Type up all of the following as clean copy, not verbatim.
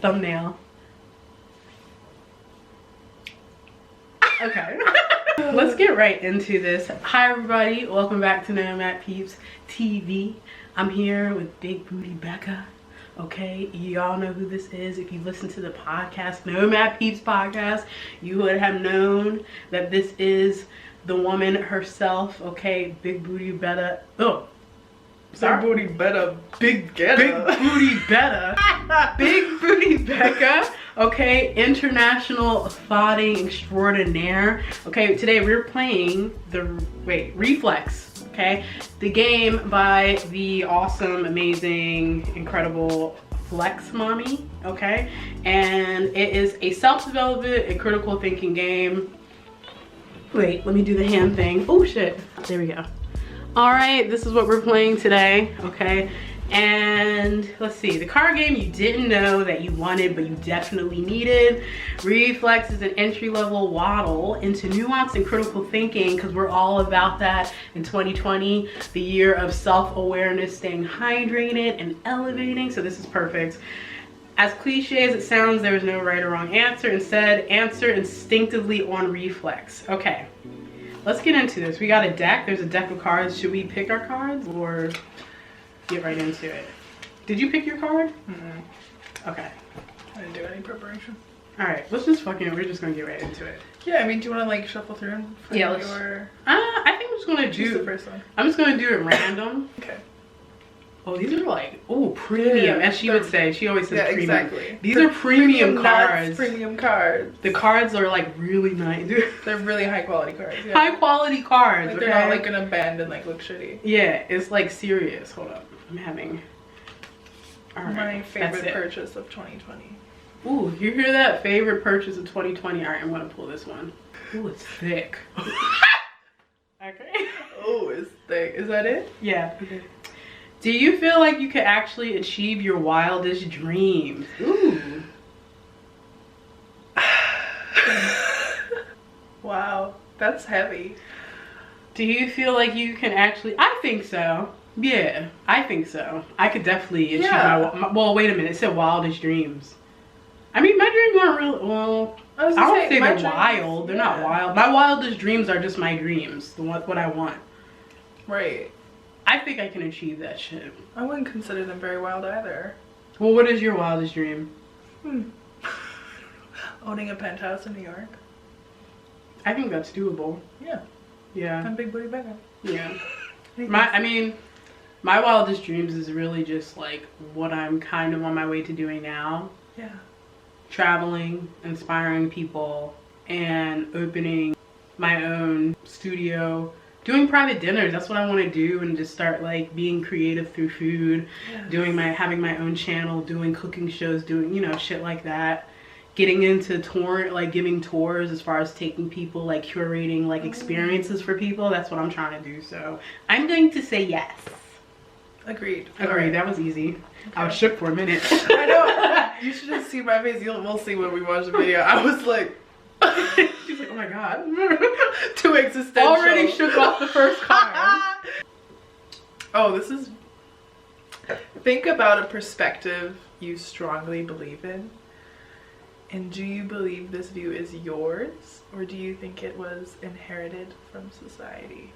thumbnail. Okay. Let's get right into this. Hi everybody, welcome back to Nomad Peeps TV. I'm here with Big Booty Becka. Okay, y'all know who this is. If you listen to the podcast, Nomad Peeps Podcast, you would have known that this is the woman herself. Okay, Big Booty Becka. Oh, Big Booty Becka. Big Booty Becka. Big Booty Becka. Okay, international thotting extraordinaire. Okay, today we're playing the ReFLEX. Okay, the game by the awesome, amazing, incredible Flex MAMI. Okay, and it is a self-development and critical thinking game. Wait, let me do the hand thing. Oh shit, there we go. All right, this is what we're playing today. Okay, and let's see, the card game you didn't know that you wanted but you definitely needed. ReFLEX is an entry-level waddle into nuance and critical thinking, because we're all about that in 2020, the year of self-awareness, staying hydrated and elevating. So this is perfect. As cliche as it sounds, there is no right or wrong answer. Instead, answer instinctively on ReFLEX. Okay, let's get into this. We got a deck. There's a deck of cards. Should we pick our cards or get right into it? Did you pick your card? Okay. I didn't do any preparation. All right, let's just we're just gonna get right into it. Yeah, I mean, do you want to like shuffle through and find your... I think I'm just gonna do the first one. I'm just gonna do it random. Okay. Oh, these are like, oh, premium, as she would say. She always says premium. Exactly. These are premium cards. Premium cards. The cards are like really nice. They're really high quality cards. Yeah. High quality cards. Like, okay? they're not like gonna bend and like look shitty. Yeah, it's like serious. Hold up, I'm having. All right, my favorite purchase of 2020. Ooh, you hear that? Favorite purchase of 2020. All right, I'm gonna pull this one. Ooh, it's thick. Okay. Oh, it's thick. Is that it? Yeah. Okay. Do you feel like you could actually achieve your wildest dreams? Ooh. Wow, that's heavy. Do you feel like you can actually... I think so. Yeah, I think so. I could definitely achieve my... Well, wait a minute. It said wildest dreams. I mean, my dreams aren't real... Well, I don't say they're wild. They're not wild. My wildest dreams are just my dreams. What I want. Right. I think I can achieve that shit. I wouldn't consider them very wild either. Well, what is your wildest dream? Owning a penthouse in New York. I think that's doable. Yeah. Yeah. I'm Big Booty Becka. Yeah. My wildest dreams is really just like what I'm kind of on my way to doing now. Yeah. Traveling, inspiring people, and opening my own studio. Doing private dinners, that's what I want to do, and just start like being creative through food. Yes. Having my own channel, doing cooking shows, doing, you know, shit like that. Getting into giving tours, as far as taking people, like curating like experiences for people. That's what I'm trying to do. So I'm going to say yes. Agreed. Agreed. That was easy. Okay. I was shook for a minute. I know. You should have seen my face. We'll see when we watch the video. I was like. She's like, oh my god. Too existential. Already shook off the first card. Oh, this is... Think about a perspective you strongly believe in. And do you believe this view is yours? Or do you think it was inherited from society?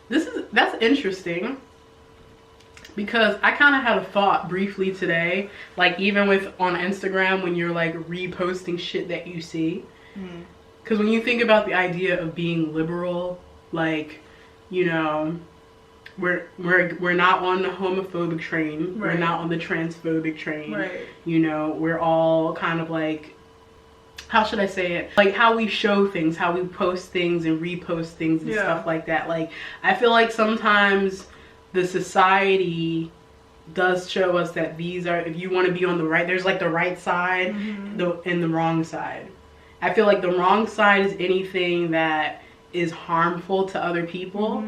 That's interesting. Because I kind of had a thought briefly today, like even on Instagram when you're like reposting shit that you see. Because when you think about the idea of being liberal, like, you know, we're not on the homophobic train, right. We're not on the transphobic train, right. You know, we're all kind of like, how should I say it? Like how we show things, how we post things and repost things and stuff like that. Like I feel like sometimes the society does show us that these are, if you want to be on the right, there's like the right side and the wrong side. I feel like the wrong side is anything that is harmful to other people.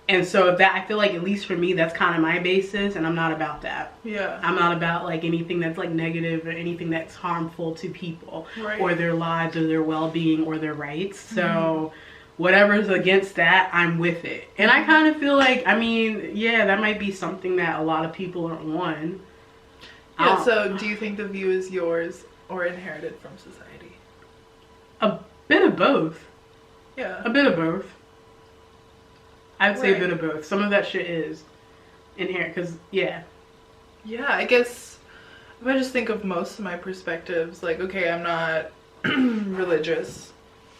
And so if that, I feel like at least for me, that's kind of my basis, and I'm not about that. Yeah. I'm not about like anything that's like negative or anything that's harmful to people, right. Or their lives or their well-being or their rights. So whatever's against that, I'm with it. And I kind of feel like, I mean, yeah, that might be something that a lot of people are on. Yeah, so do you think the view is yours or inherited from society? A bit of both. Yeah. A bit of both. I'd say a Right. bit of both. Some of that shit is inherent, because, yeah. Yeah, I guess if I just think of most of my perspectives, like, okay, I'm not religious.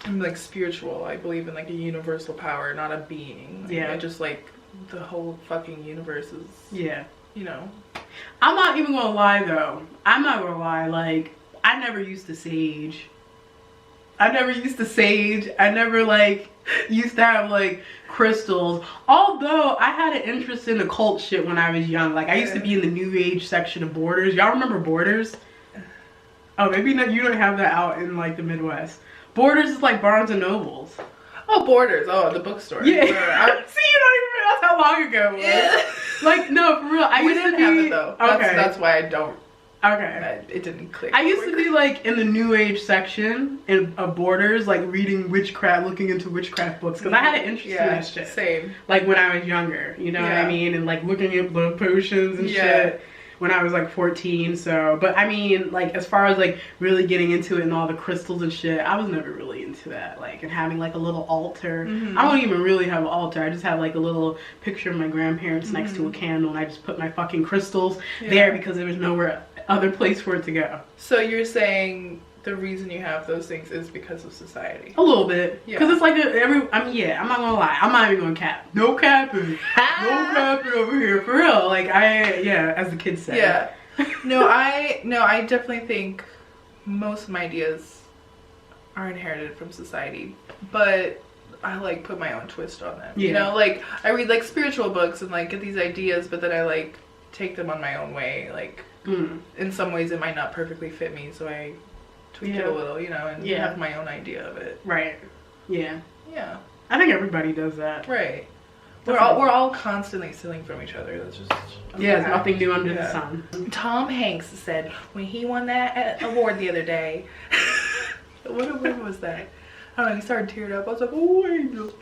I'm like spiritual. I believe in like a universal power, not a being. Like, Yeah. I just like the whole fucking universe is, Yeah. you know. I'm not even gonna lie though. I'm not gonna lie. Like, I never used to sage. I never like used to have like crystals. Although I had an interest in occult shit when I was young. Like, I used to be in the New Age section of Borders. Y'all remember Borders? Oh, maybe not. You don't have that out in like the Midwest. Borders is like Barnes and Nobles. Oh, Borders. Oh, the bookstore. Yeah. I, See, you don't even realize how long ago it was. Yeah. Like, no, for real. I we used didn't to be, have it though. Okay. That's why I don't. Okay. It didn't click. I used to be like in the New Age section of Borders, like reading witchcraft, looking into witchcraft books, because I had an interest in that shit. Same. Like when I was younger, you know what I mean? And like looking at blood potions and shit when I was like 14. So, but I mean, like as far as like really getting into it and all the crystals and shit, I was never really into that. Like, and having like a little altar. I don't even really have an altar. I just have like a little picture of my grandparents next to a candle, and I just put my fucking crystals there because there was nowhere other place for it to go. So you're saying the reason you have those things is because of society? A little bit. Yeah. Because it's like I mean, yeah, I'm not gonna lie. I'm not even gonna cap. No capping. No capping over here. For real. Like, as the kids say. Yeah. No, I definitely think most of my ideas are inherited from society, but I like put my own twist on them. Yeah. You know, like I read like spiritual books and like get these ideas, but then I like take them on my own way. Like in some ways it might not perfectly fit me, so I tweak it a little, you know, and have my own idea of it. Right. Yeah. Yeah. I think everybody does that. Right. We're all constantly stealing from each other. That's just there's nothing new under the sun. Tom Hanks said when he won that award the other day. What award was that? I don't know. He started tearing up. I was like, oh, angel.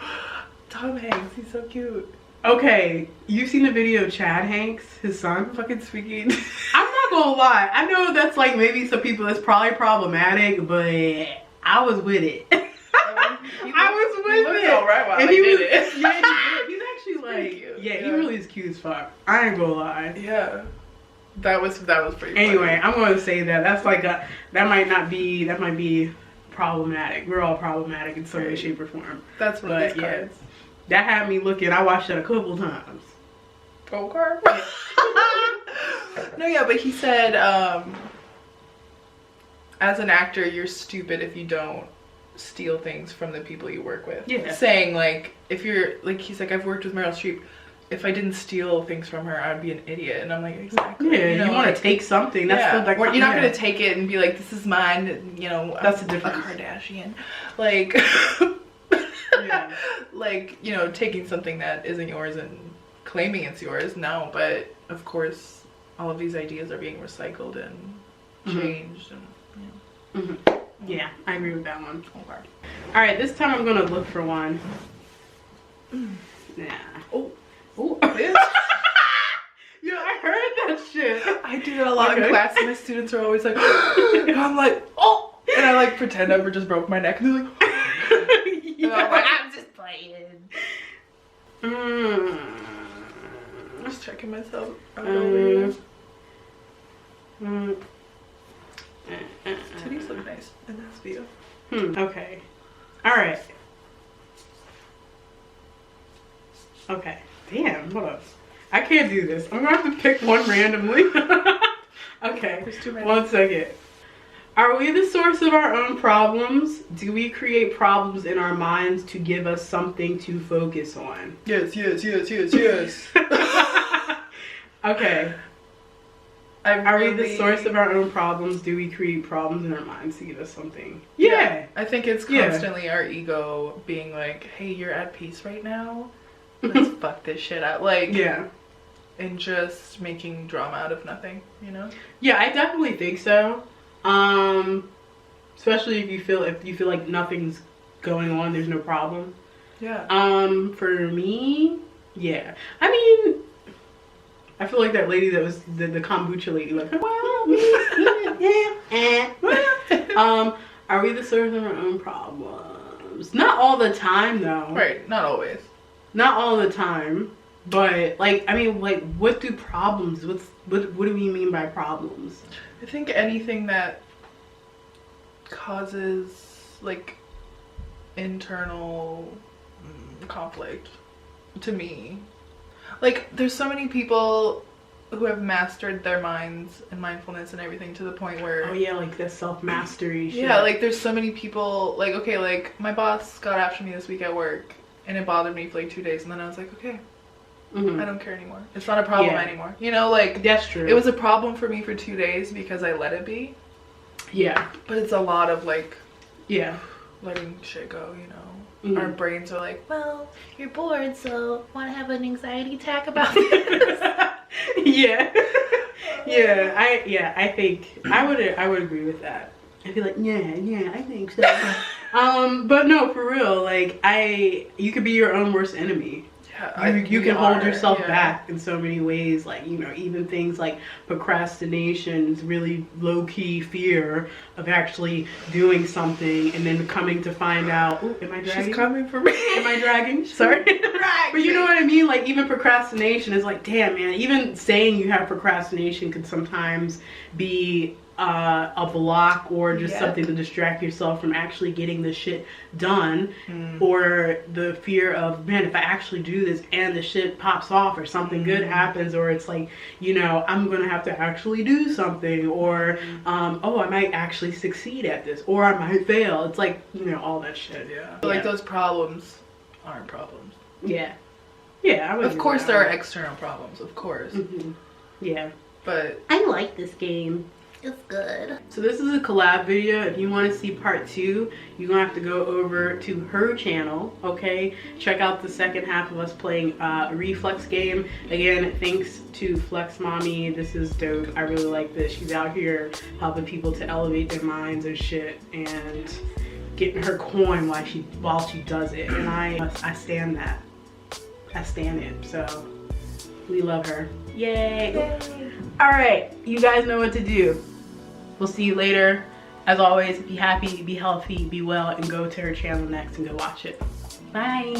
Tom Hanks, he's so cute. Okay, you've seen the video of Chad Hanks, his son? Fucking speaking. I'm not gonna lie. I know that's like maybe some people that's probably problematic, but I was with it. I was with it. All right while and I he did was, it. yeah, he's actually like, cute. he really is cute as fuck. I ain't gonna lie. Yeah. That was pretty Anyway, funny. I'm going to say that's like that might be problematic. We're all problematic in some way, shape, or form. That's one of these cards. That had me looking. I watched it a couple times. Okay. No, yeah, but he said, as an actor, you're stupid if you don't steal things from the people you work with. Yeah. Saying like, if you're like, he's like, I've worked with Meryl Streep. If I didn't steal things from her, I'd be an idiot. And I'm like, exactly. Yeah, you want to take something. That's you're not going to take it and be like, this is mine. You know, that's the difference. A Kardashian. Like, like, you know, taking something that isn't yours and claiming it's yours. No, but of course, all of these ideas are being recycled and changed. And yeah, I agree with that one. Okay. All right, this time I'm going to look for one. Yeah. Oh. Ooh. Yeah, I heard that shit. I do that a lot in class, and my students are always like, and I'm like, oh, and I like pretend I just broke my neck, and they're like, and I'm like, I'm just playing. Just checking myself out over here. Titties look nice in this view. Okay. All right. Okay. Damn, hold up. I can't do this. I'm gonna have to pick one randomly. Okay. There's too many. 1 second. Are we the source of our own problems? Do we create problems in our minds to give us something to focus on? Yes. Okay. Are we the source of our own problems? Do we create problems in our minds to give us something? Yeah. I think it's constantly our ego being like, hey, you're at peace right now. Let's fuck this shit out. Like, and just making drama out of nothing, you know? Yeah, I definitely think so. Especially if you feel like nothing's going on, there's no problem. Yeah. For me, yeah. I mean, I feel like that lady that was the kombucha lady. Like, are we the source of our own problems? Not all the time, though. Right, not always. Not all the time, but like, I mean, like, what do problems? What do we mean by problems? I think anything that causes like internal conflict to me. Like, there's so many people who have mastered their minds and mindfulness and everything to the point where... Oh yeah, like the self-mastery shit. Yeah, like there's so many people, like, okay, like my boss got after me this week at work and it bothered me for like 2 days, and then I was like, okay, I don't care anymore. It's not a problem anymore. You know, like... That's true. It was a problem for me for 2 days because I let it be. Yeah. But it's a lot of like... Yeah. Letting shit go, you know? Our brains are like, well, you're bored, so want to have an anxiety attack about this? Yeah. I think I would agree with that. I'd be like, yeah, I think so. But no, for real, like you could be your own worst enemy. Yeah, you can hold yourself back in so many ways, like, you know, even things like procrastination is really low-key fear of actually doing something and then coming to find out, ooh, am I dragging? She's coming for me. Am I dragging? Sorry. But you know what I mean? Like, even procrastination is like, damn, man, even saying you have procrastination could sometimes be a block or just something to distract yourself from actually getting the shit done, or the fear of, man, if I actually do this and the shit pops off or something good happens, or it's like, you know, I'm gonna have to actually do something, or oh, I might actually succeed at this, or I might fail. It's like, you know, all that shit. Like those problems aren't problems. Yeah, of course there are external problems, of course. Yeah, but I like this game. It's good. So this is a collab video. If you want to see part 2, you're gonna have to go over to her channel, okay? Check out the second half of us playing a ReFLEX game. Again, thanks to Flex Mommy. This is dope. I really like this. She's out here helping people to elevate their minds and shit, and getting her coin while she does it. And I stand that. I stand it. So we love her. Yay. All right, you guys know what to do. We'll see you later. As always, be happy, be healthy, be well, and go to her channel next and go watch it. Bye.